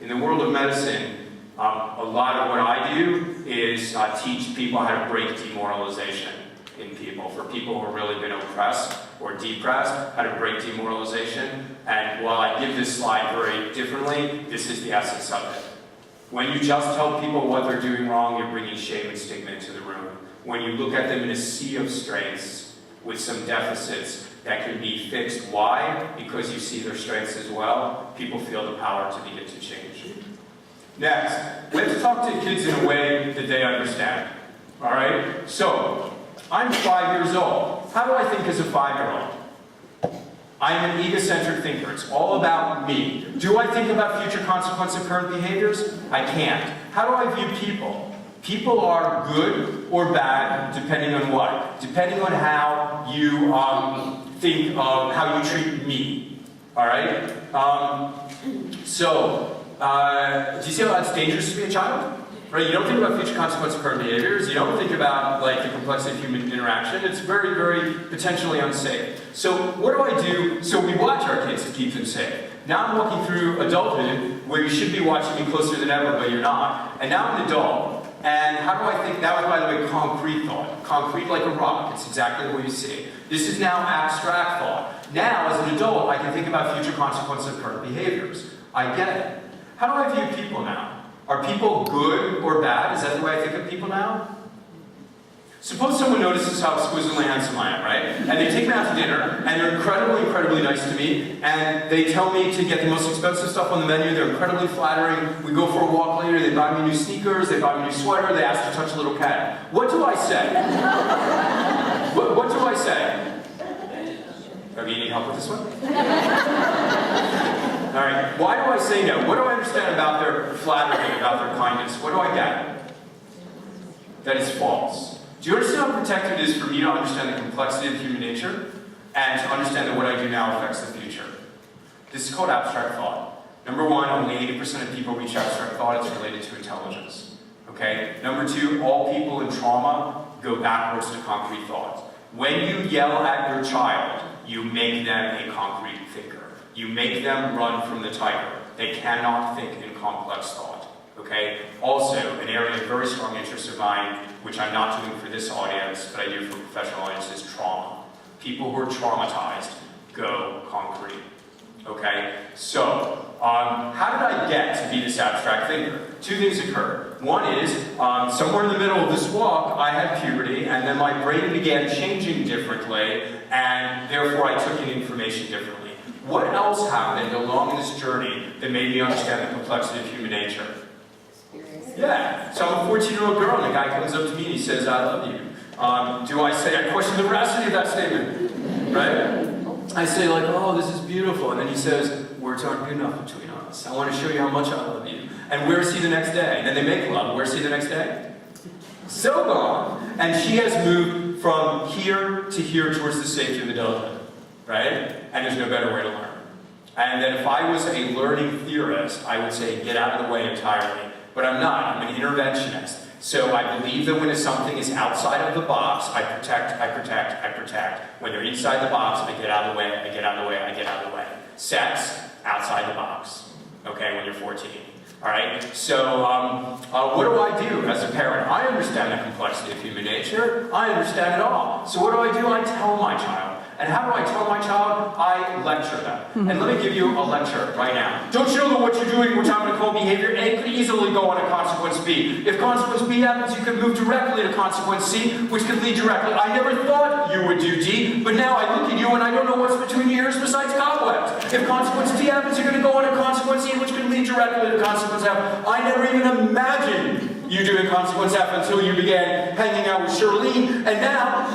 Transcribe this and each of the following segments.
In the world of medicine, a lot of what I do is teach people how to break demoralization in people. For people who have really been oppressed or depressed, how to break demoralization. And while I give this slide very differently, this is the essence of it. When you just tell people what they're doing wrong, you're bringing shame and stigma into the room. When you look at them in a sea of strengths with some deficits that can be fixed, why? Because you see their strengths as well, people feel the power to begin to change. Next, let's talk to kids in a way that they understand. All right? So, I'm 5 years old. How do I think as a 5-year-old? I'm an egocentric thinker. It's all about me. Do I think about future consequence of current behaviors? I can't. How do I view people? People are good or bad, depending on what? Depending on how you think of how you treat me. All right? Do you see how that's dangerous to be a child? Right? You don't think about future consequence of current behaviors. You don't think about like the complexity of human interaction. It's very, very potentially unsafe. So what do I do? So we watch our kids to keep them safe. Now I'm walking through adulthood where you should be watching me closer than ever, but you're not. And now I'm an adult. And how do I think? That was, by the way, concrete thought. Concrete like a rock. It's exactly the way you see it. This is now abstract thought. Now, as an adult, I can think about future consequences of current behaviors. I get it. How do I view people now? Are people good or bad? Is that the way I think of people now? Suppose someone notices how exquisitely handsome I am, right? And they take me out to dinner, and they're incredibly, incredibly nice to me, and they tell me to get the most expensive stuff on the menu. They're incredibly flattering. We go for a walk later. They buy me new sneakers. They buy me a new sweater. They ask to touch a little cat. What do I say? What do I say? Okay, you need help with this one? All right, why do I say no? What do I understand about their flattery, about their kindness? What do I get? That is false. Do you understand how protective it is for me to understand the complexity of human nature and to understand that what I do now affects the future? This is called abstract thought. Number one, only 80% of people reach abstract thought. It's related to intelligence. Okay? Number two, all people in trauma go backwards to concrete thought. When you yell at your child, you make them a concrete thinker. You make them run from the tiger. They cannot think in complex thought. Okay? Also, an area of very strong interest of mine, which I'm not doing for this audience, but I do for professional audiences, is trauma. People who are traumatized go concrete. Okay? So, how did I get to be this abstract thinker? Two things occurred. One is, somewhere in the middle of this walk, I had puberty, and then my brain began changing differently, and therefore I took in information differently. What else happened along this journey that made me understand the complexity of human nature? Yeah, so I'm a 14-year-old girl, and a guy comes up to me and he says, I love you. Do I say, I question the veracity of that statement, right? I say like, oh, this is beautiful, and then he says, words aren't good enough between us. I want to show you how much I love you. And where's he the next day? And then they make love. Where's he the next day? So gone. And she has moved from here to here towards the safety of adulthood, right? And there's no better way to learn. And then if I was a learning theorist, I would say get out of the way entirely. But I'm not. I'm an interventionist. So I believe that when something is outside of the box, I protect, I protect, I protect. When they're inside the box, I get out of the way, I get out of the way, I get out of the way. Sex, outside the box. Okay, when you're 14. All right, so what do I do as a parent? I understand the complexity of human nature. I understand it all. So what do? I tell my child. And how do I tell my child? I lecture them. And let me give you a lecture right now. Don't you know that what you're doing, which I'm going to call behavior A, could easily go on to consequence B? If consequence B happens, you could move directly to consequence C, which could lead directly. I never thought you would do D, but now I look at you and I don't know what's between your ears besides cobwebs. If consequence D happens, you're going to go on to consequence E, which could lead directly to consequence F. I never even imagined you doing consequence F until you began hanging out with Charlene, and now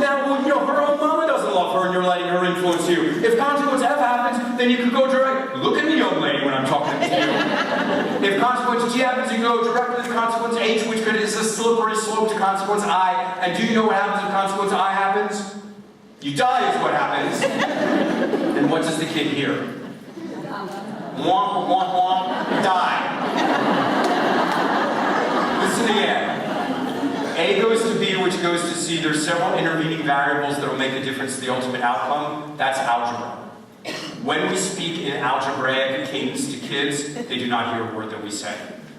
you know, her own mama doesn't love her and you're letting her influence you. If consequence F happens, then you can go direct. Look at me, young lady, when I'm talking to you. If consequence G happens, you go directly to consequence H, which is a slippery slope to consequence I. And do you know what happens if consequence I happens? You die is what happens. And what does the kid hear? Womp, womp, womp, die. Listen again. A goes to B, which goes to C. There's several intervening variables that will make a difference to the ultimate outcome. That's algebra. When we speak in algebraic cadence to kids, they do not hear a word that we say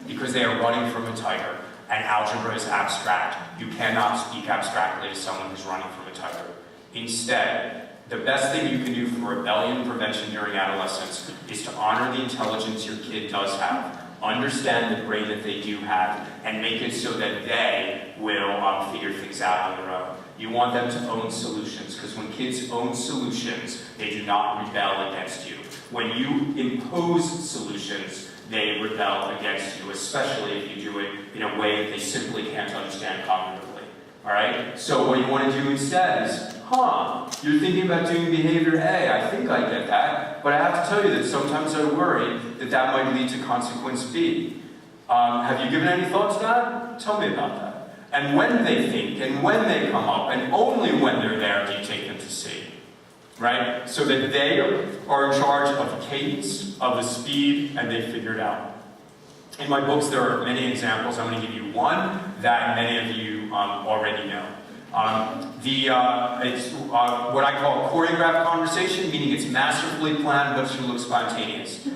because they are running from a tiger, and algebra is abstract. You cannot speak abstractly to someone who's running from a tiger. Instead, the best thing you can do for rebellion prevention during adolescence is to honor the intelligence your kid does have, understand the brain that they do have, and make it so that they will figure things out on their own. You want them to own solutions, because when kids own solutions, they do not rebel against you. When you impose solutions, they rebel against you, especially if you do it in a way that they simply can't understand cognitively. All right? So what you want to do instead is, you're thinking about doing behavior A. I think I get that, but I have to tell you that sometimes I worry that that might lead to consequence B. Have you given any thought to that? Tell me about that. And when they think, and when they come up, and only when they're there do you take them to C. Right? So that they are in charge of the cadence, of the speed, and they figure it out. In my books, there are many examples. I'm going to give you one that many of you already know. It's what I call choreographed conversation, meaning it's masterfully planned, but it should look spontaneous.